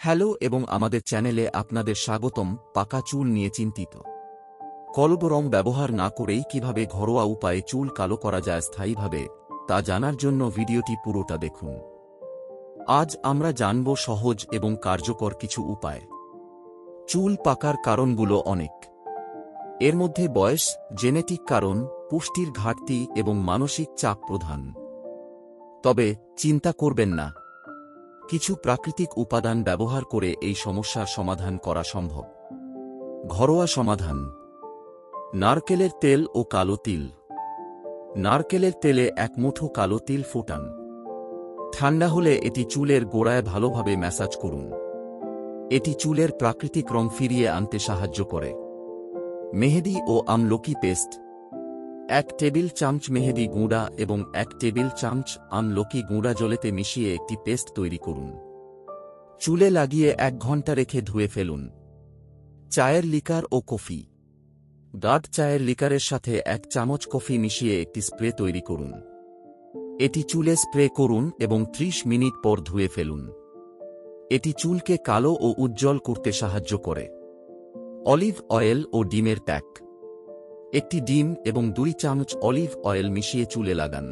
Hello এবং আমাদের চ্যানেলে আপনাদের স্বাগতম। পাকা চুল নিয়ে চিন্তিত? কলবরম ব্যবহার না করেই কিভাবে ঘরোয়া উপায়ে চুল কালো করা যায় স্থায়ীভাবে, তা জানার জন্য ভিডিওটি পুরোটা দেখুন। আজ আমরা জানব সহজ এবং কার্যকর কিছু উপায়। চুল পাকার কারণগুলো অনেক। এর মধ্যে বয়স, জেনেটিক কারণ, পুষ্টির ঘাটতি এবং মানসিক চাপ প্রধান। তবে চিন্তা করবেন না, কিছু প্রাকৃতিক উপাদান ব্যবহার করে এই সমস্যার সমাধান করা সম্ভব। ঘরোয়া সমাধান: নারকেলের তেল ও কালো তিল। নারকেলের তেলে এক মুঠো কালো তিল ফোটান। ঠান্ডা হলে এটি চুলের গোড়ায় ভালোভাবে ম্যাসাজ করুন। এটি চুলের প্রাকৃতিক রং ফিরিয়ে আনতে সাহায্য করে। মেহেদি ও আমলকি পেস্ট। 1 টেবিল চামচ মেহেদি গুঁড়া এবং 1 টেবিল চামচ আমলকি গুঁড়া জলেতে মিশিয়ে একটি পেস্ট তৈরি করুন। চুলে লাগিয়ে 1 ঘন্টা রেখে ধুয়ে ফেলুন। চায়ের লিকার ও কফি। গাঢ় চায়ের লিকারের সাথে 1 চামচ কফি মিশিয়ে একটি স্প্রে তৈরি করুন। এটি চুলে স্প্রে করুন এবং 30 মিনিট পর ধুয়ে ফেলুন। এটি চুলকে কালো ও উজ্জ্বল করতে সাহায্য করে। অলিভ অয়েল ও ডিমের প্যাক। 1টি ডিম এবং 2 চামচ অলিভ অয়েল মিশিয়ে চুলে লাগান।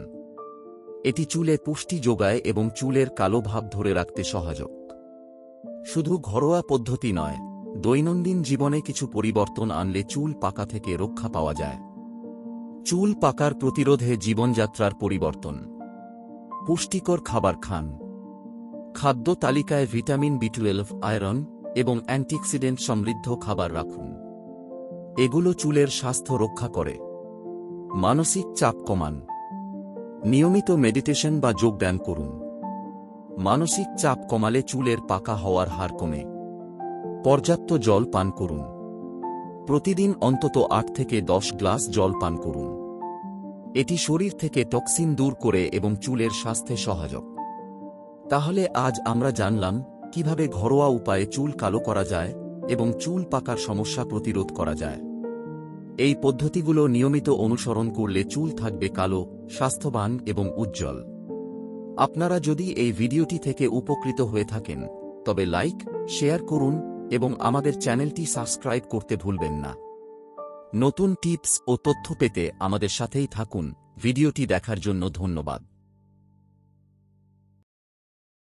এটি চুলে পুষ্টি যোগায় এবং চুলের কালো ভাব ধরে রাখতে সহায়ক। শুধু ঘরোয়া পদ্ধতি নয়, দৈনন্দিন জীবনে কিছু পরিবর্তন আনলে চুল পাকা থেকে রক্ষা পাওয়া যায়। চুল পাকার প্রতিরোধে জীবনযাত্রার পরিবর্তন। পুষ্টিকর খাবার খান। খাদ্য তালিকায় ভিটামিন B12, আয়রন এবং অ্যান্টিঅক্সিডেন্ট সমৃদ্ধ খাবার রাখুন। এগুলো চুলের স্বাস্থ্য রক্ষা করে। মানসিক চাপ কমান। নিয়মিত মেডিটেশন বা যোগব্যায়াম করুন। মানসিক চাপ কমালে চুলের পাকা হওয়ার হার কমে। পর্যাপ্ত জল পান করুন। প্রতিদিন অন্তত 8 থেকে 10 গ্লাস জল পান করুন। এটি শরীর থেকে টক্সিন দূর করে এবং চুলের স্বাস্থ্যে সহায়ক। তাহলে আজ আমরা জানলাম কিভাবে ঘরোয়া উপায়ে চুল কালো করা যায় এবং চুল পাকার সমস্যা প্রতিরোধ করা যায়। এই পদ্ধতিগুলো নিয়মিত অনুসরণ করলে চুল থাকবে কালো, স্বাস্থ্যবান এবং উজ্জ্বল। আপনারা যদি এই ভিডিওটি থেকে উপকৃত হয়ে থাকেন, তবে লাইক, শেয়ার করুন এবং আমাদের চ্যানেলটি সাবস্ক্রাইব করতে ভুলবেন না। নতুন টিপস ও তথ্য পেতে আমাদের সাথেই থাকুন। ভিডিওটি দেখার জন্য ধন্যবাদ।